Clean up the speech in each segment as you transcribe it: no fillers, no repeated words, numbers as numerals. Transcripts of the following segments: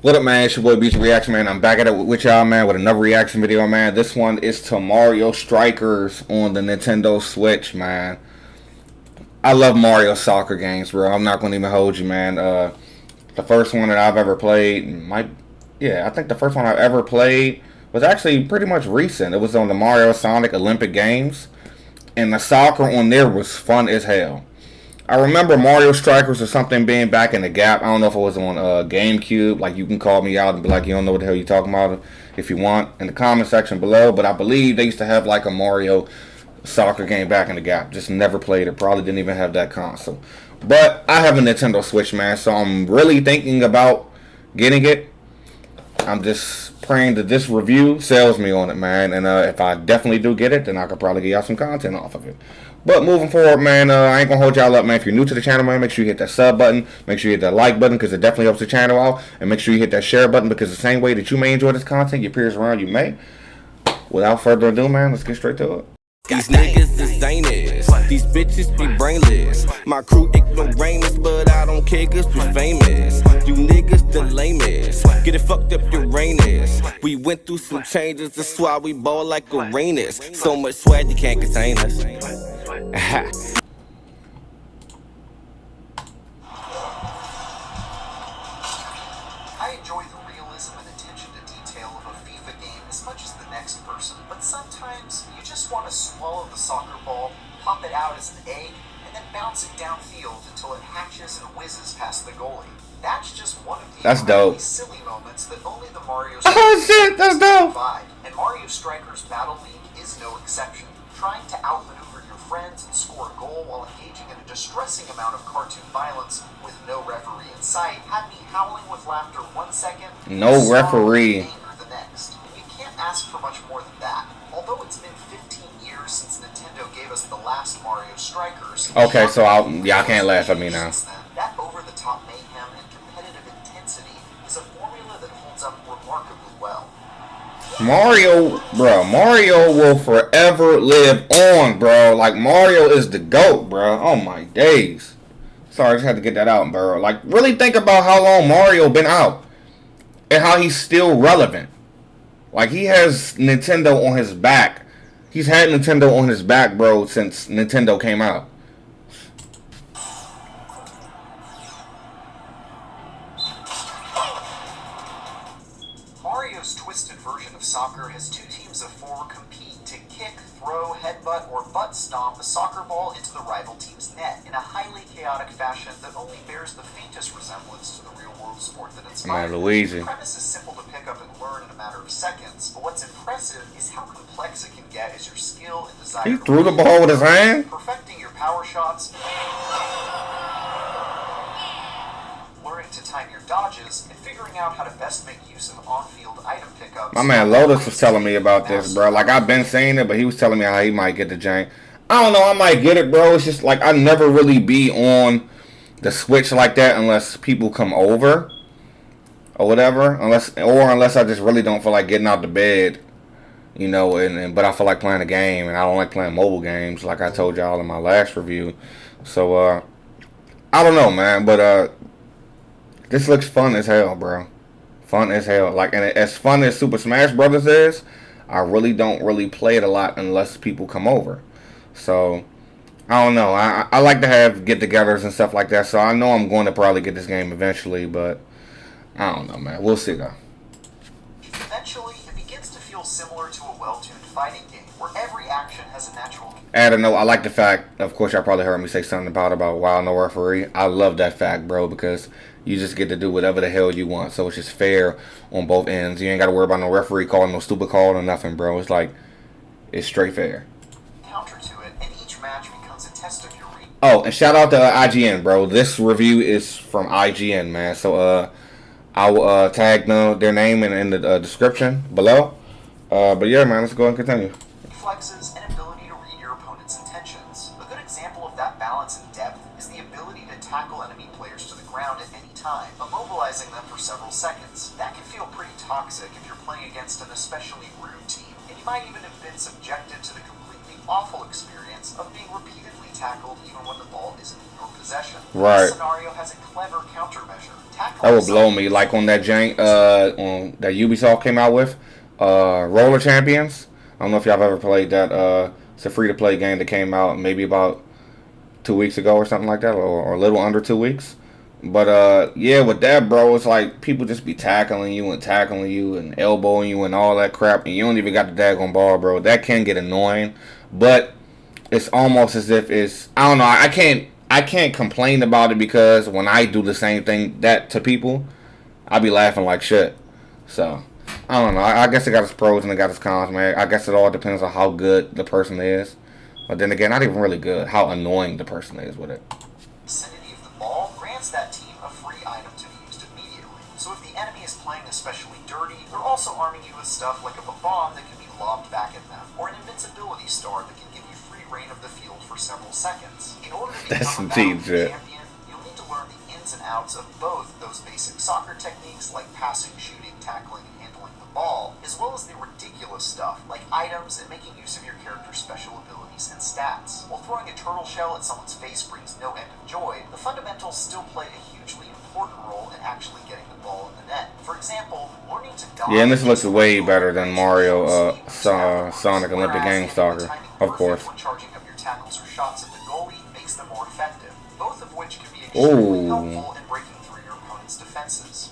What up, man? It's your boy Beach Reaction, man. I'm back at it with y'all, man, with another reaction video, man. This one is to Mario Strikers on the Nintendo Switch, man. I love Mario soccer games, bro. I'm not gonna even hold you, man. The first one that I've ever played, I think the first one I've ever played was actually pretty much recent. It was on the Mario Sonic Olympic Games, and the soccer on there was fun as hell. I remember Mario Strikers or something being back in the Gap. I don't know if it was on GameCube. Like, you can call me out and be like, you don't know what the hell you're talking about if you want in the comment section below. But I believe they used to have like a Mario soccer game back in the Gap. Just never played it. Probably didn't even have that console. But I have a Nintendo Switch, man. So I'm really thinking about getting it. I'm just praying that this review sells me on it, man. And if I definitely do get it, then I could probably get y'all some content off of it. But moving forward, man, I ain't gonna hold y'all up, man. If you're new to the channel, man, make sure you hit that sub button. Make sure you hit that like button because it definitely helps the channel out. And make sure you hit that share button because the same way that you may enjoy this content, your peers around you may. Without further ado, man, let's get straight to it. These niggas is anus, these bitches be brainless. My crew ignoramus, but I don't care cause we famous. You niggas the lamest, get it fucked up Uranus. We went through some changes, that's why we ball like Uranus. So much swag you can't contain us. I enjoy the realism and attention to detail of a FIFA game as much as the next person, but sometimes you just want to swallow the soccer ball, pop it out as an egg, and then bounce it downfield until it hatches and whizzes past the goalie. That's just one of the dope. silly moments that only the Mario Oh shit, that's dope. provide, and Mario Strikers Battle League is no exception. Trying to outmaneuver your friends and score a goal while engaging in a distressing amount of cartoon violence with no referee in sight had me howling with laughter 1 second, No referee. anger the next. You can't ask for much more than that. Although it's been 15 years since Nintendo gave us the last Mario Strikers. Okay, so I can't laugh at me now. That over-the-top mayhem and competitive intensity is a formula that holds up remarkably well. Mario will forever live on, bro. Like, Mario is the GOAT, bro. Oh my days. Sorry, I just had to get that out, bro. Like, really think about how long Mario been out and how he's still relevant. Like, he has Nintendo on his back. He's had Nintendo on his back, bro, since Nintendo came out. Mario's twisted version of soccer has two teams of four compete to kick, throw, headbutt, or butt stomp a soccer ball into the rival team's net in a highly chaotic fashion that only bears the faintest resemblance to the real-world sport that inspired it. The premise is simple to pick up and learn in a matter of seconds, but what's impressive is how complex it can get as your skill and desire He threw the ball with his hand? perfecting your power shots, learning to time your dodges, and figuring out how to best make use of on-field item pickups. My man Lotus was telling me about this, bro. Like, I've been saying it, but he was telling me how he might get the jank. I don't know, I might get it, bro. It's just like I never really be on the Switch like that unless people come over or whatever. Unless I just really don't feel like getting out the bed, you know, but I feel like playing a game, and I don't like playing mobile games like I told y'all in my last review. So I don't know, man, but this looks fun as hell, bro. Fun as hell. Like, and as fun as Super Smash Brothers is, I really don't really play it a lot unless people come over. So, I don't know. I like to have get-togethers and stuff like that. So, I know I'm going to probably get this game eventually, but I don't know, man. We'll see, though. Eventually, it begins to feel similar to a well-tuned fighting game, where every action has a natural... Add a note, I like the fact, of course, y'all probably heard me say something about wow, no referee. I love that fact, bro, because you just get to do whatever the hell you want. So it's just fair on both ends. You ain't got to worry about no referee calling no stupid call or nothing, bro. It's like, it's straight fair. Counter to it, and each match becomes a test of your read. Oh, and shout out to IGN, bro. This review is from IGN, man. So I will tag their name in the description below. But yeah, man, let's go and continue. Reflexes and ability to read your opponent's intentions. A good example of that balance and depth is the ability to tackle enemy players to the ground at any time, immobilizing them for several seconds. That can feel pretty toxic if you're playing against an especially rude team, and you might even have been subjected to the completely awful experience of being repeatedly tackled even when the ball isn't in your possession. Right. This scenario has a clever countermeasure. That would blow me. Like on that jank, on that Ubisoft came out with, Roller Champions. I don't know if y'all have ever played that. It's a free-to-play game that came out maybe about 2 weeks ago or something like that, or a little under 2 weeks. But yeah, with that, bro, it's like people just be tackling you and elbowing you and all that crap, and you don't even got the daggone ball, bro. That can get annoying, but it's almost as if it's, I don't know. I can't complain about it because when I do the same thing that to people, I be laughing like shit. So I don't know. I guess it got its pros and it got its cons, man. I guess it all depends on how good the person is. But then again, not even really good. How annoying the person is with it. Vicinity of the ball grants that team a free item to be used immediately. So if the enemy is playing especially dirty, they're also arming you with stuff like a bomb that can be lobbed back at them, or an invincibility star that can give you free reign of the field for several seconds. In order to become a battlefield champion, you'll need to learn the ins and outs of both those basic soccer techniques like passing, shooting, tackling, and handling the ball, as well as the ridiculous stuff like items and making use of your character's special abilities and stats. While throwing a turtle shell at someone's face brings no end of joy, the fundamentals still play a hugely important role in actually getting the ball in the net. For example, learning to dodge. Yeah, and this looks way better than Mario, Sonic Olympic Games Soccer, of course. When charging up your tackles or shots at the goalie makes them more effective, both of which can be extremely helpful in breaking through your opponent's defenses.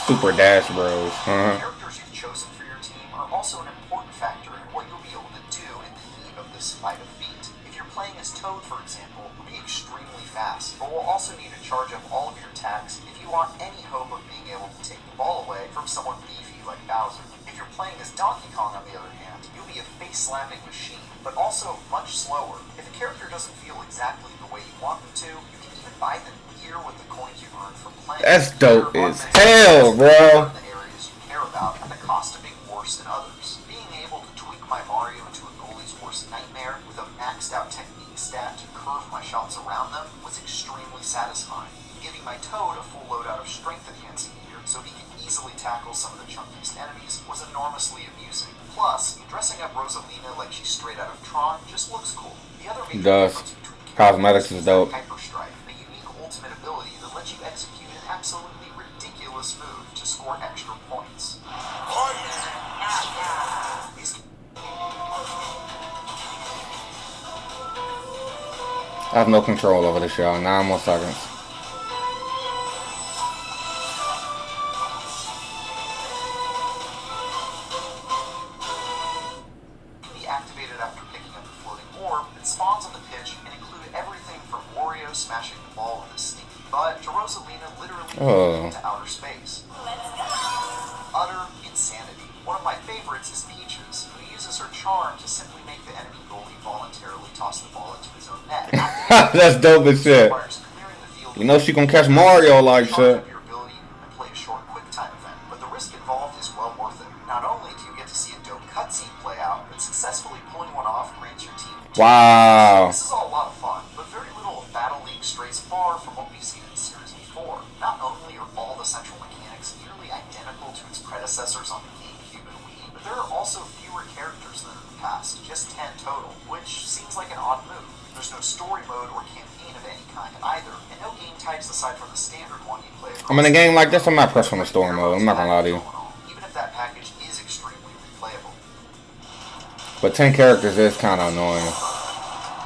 Super Dash Bros. The characters you've chosen for your team are also an important factor in what you'll be able to do in the heat of this fight of feet. If you're playing as Toad, for example, you'll be extremely fast, but will also need to charge up all of your attacks if you want any hope of being able to take the ball away from someone beefy like Bowser. If you're playing as Donkey Kong, on the other hand, you'll be a face-slapping machine, but also much slower. If a character doesn't feel exactly the way you want them to, you can even buy them gear with the coins you've earned from playing. That's dope as hell, bro. The areas you care about at the cost of being worse than others. Being able to tweak my Mario into a goalie's worst nightmare with a maxed out technique stat to curve my shots around them was extremely satisfying. Giving my Toad a full loadout of strength enhancing gear so he can easily tackle some of the chunkiest enemies was enormously amusing. Plus, dressing up Rosalina like she's straight out of Tron just looks cool. The other major difference between cosmetics is dope. Hyper Strike, a unique ultimate ability that lets you execute an absolutely ridiculous move to score extra points. I have no control over this, y'all. 9 more seconds. Can be activated after picking up the floating orb that spawns on the pitch and include everything from Wario smashing the ball with his stinky butt to Rosalina literally flying into outer space. Utter insanity. One of my favorites is Peaches, who uses her charm to simply make the enemy goalie voluntarily toss the ball into his own net. That's dope as shit. You know she gonna catch Mario like shit. Your ability and play a short quick time event, but the risk involved is well worth it. Not only do you get to see a dope cutscene play out, but successfully pulling one off grants your team. Wow. This is all a lot of fun, but very little of Battle League strays far from what we've seen in the series before. Not only are all the central mechanics nearly identical to its predecessors on the GameCube and Wii, but there are also fewer characters than in the past, just 10 total, which seems like an odd move. There's no story mode or campaign of any kind either, and no game types aside from the standard one you play. I'm in a game like this, I'm not pressed on the story mode. I'm not gonna lie to you. Even if that package is extremely replayable. But 10 characters is kind of annoying.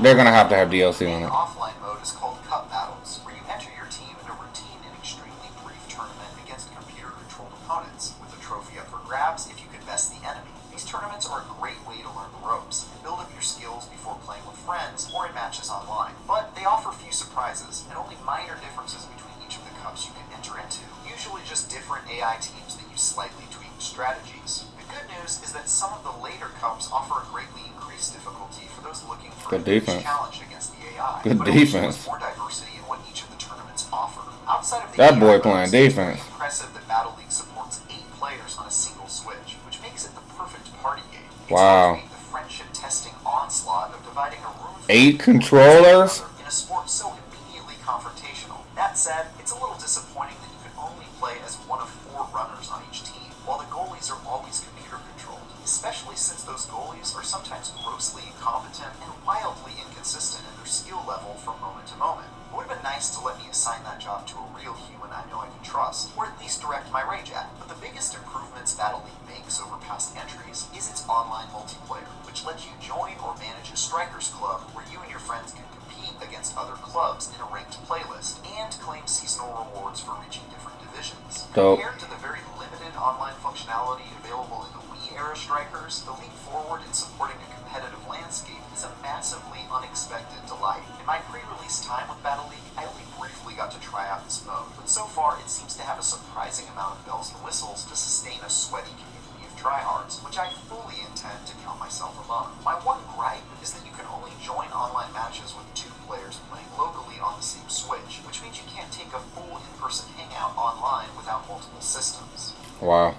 They're gonna have to have DLC on it. Offline mode is called Cup Battles, where you enter your team in a routine and extremely brief tournament against computer-controlled opponents, with a trophy up for grabs if you can best the enemy. These tournaments are a great way to learn the ropes and build up your skills before playing with friends or in matches online. But they offer few surprises and only minor differences between each of the cups you can enter into. Usually just different AI teams that use slightly tweaked strategies. The good news is that some of the later cups offer a greatly increased difficulty for those looking for Good a huge defense. challenge against the AI. Good but it defense. shows more diversity in what each of the tournaments offer. Outside of the That boy AI playing modes, it's defense. pretty impressive that Battle League supports 8 players on a single Switch, which makes it the perfect party game. It's Wow. like the friendship testing onslaught of dividing a room full 8 of controllers? in a sport so immediately confrontational. That said, it's a little disappointing that you can only play as one of 4 runners on each team, while the goalies are always computer controlled. especially since those goalies are sometimes grossly incompetent and wildly inconsistent in their skill level from moment to moment. It would have been nice to let me assign that job to a real human I know I can trust, or at least direct my rage at. But the biggest improvements Battle League makes over past entries is its online multiplayer, which lets you join or manage a strikers club where you and your friends can compete against other clubs in a ranked playlist and claim seasonal rewards for reaching different divisions. Dope. Compared to the very limited online functionality available in the Wii era strikers, the leap forward in supporting a competitive landscape is a massively unexpected delight. In my pre-release time with Battle League, I only briefly got to try out this mode, but so far it seems to have a surprising amount of bells and whistles to sustain a sweaty community of tryhards, which I fully intend to count myself among. My one gripe is that you can only join online matches with 2 players playing locally on the same Switch, which means you can't take a full in-person hangout online without multiple systems. Wow.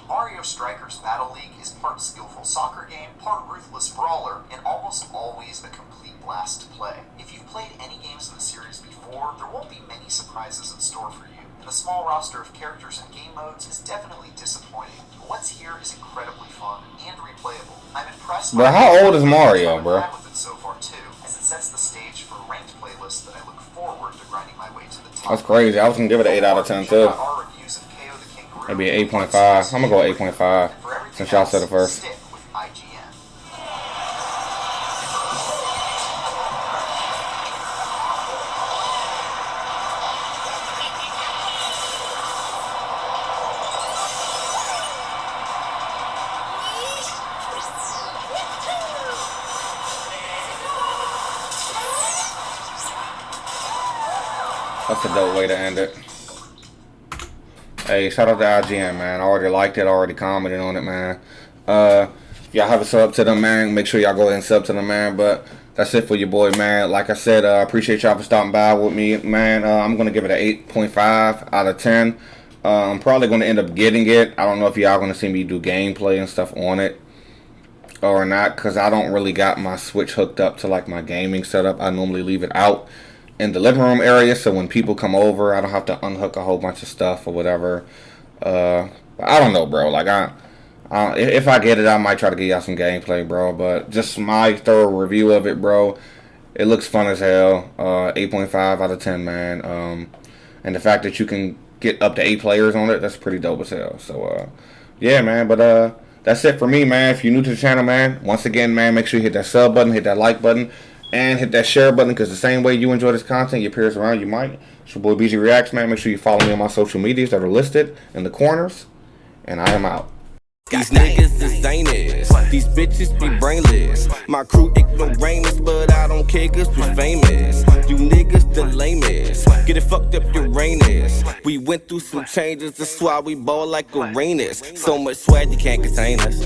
Mario Strikers Battle League is part skillful soccer game, part ruthless brawler, and almost always a complete blast to play. If you've played any games in the series before, there won't be many surprises in store for you, and the small roster of characters and game modes is definitely disappointing. But what's here is incredibly fun and replayable. I'm impressed Bro, by how old is Mario, bro? with it so far too, as it sets the stage for a ranked playlist that I look forward to grinding my way to the top. That's crazy. I was gonna give it an 8 out of 10 too. Check out our reviews of KO the Kangaroo, Maybe an 8.5. I'm gonna go 8.5 since y'all said it first. stick with IGN. That's a dope way to end it. Hey, shout out to IGN, man. I already liked it, already commented on it, man. If y'all haven't subbed to them, man, make sure y'all go ahead and sub to them, man. But that's it for your boy, man. Like I said, I appreciate y'all for stopping by with me, man. I'm going to give it an 8.5 out of 10. I'm probably going to end up getting it. I don't know if y'all going to see me do gameplay and stuff on it or not, because I don't really got my Switch hooked up to like my gaming setup. I normally leave it out in the living room area, so when people come over, I don't have to unhook a whole bunch of stuff or whatever. I don't know, bro. Like, if I get it, I might try to get y'all some gameplay, bro. But just my thorough review of it, bro, it looks fun as hell. 8.5 out of 10, man. And the fact that you can get up to 8 players on it, that's pretty dope as hell. So, yeah, man. But that's it for me, man. If you're new to the channel, man, once again, man, make sure you hit that sub button, hit that like button, and hit that share button, because the same way you enjoy this content, your peers around you might. It's your boy BG Reacts, man. Make sure you follow me on my social medias that are listed in the corners. And I am out. These niggas is anus. These bitches be brainless. My crew ignoramus, but I don't care cause we famous. You niggas the lamest. Get it fucked up Uranus. We went through some changes, that's why we ball like Uranus. So much swag you can't contain us.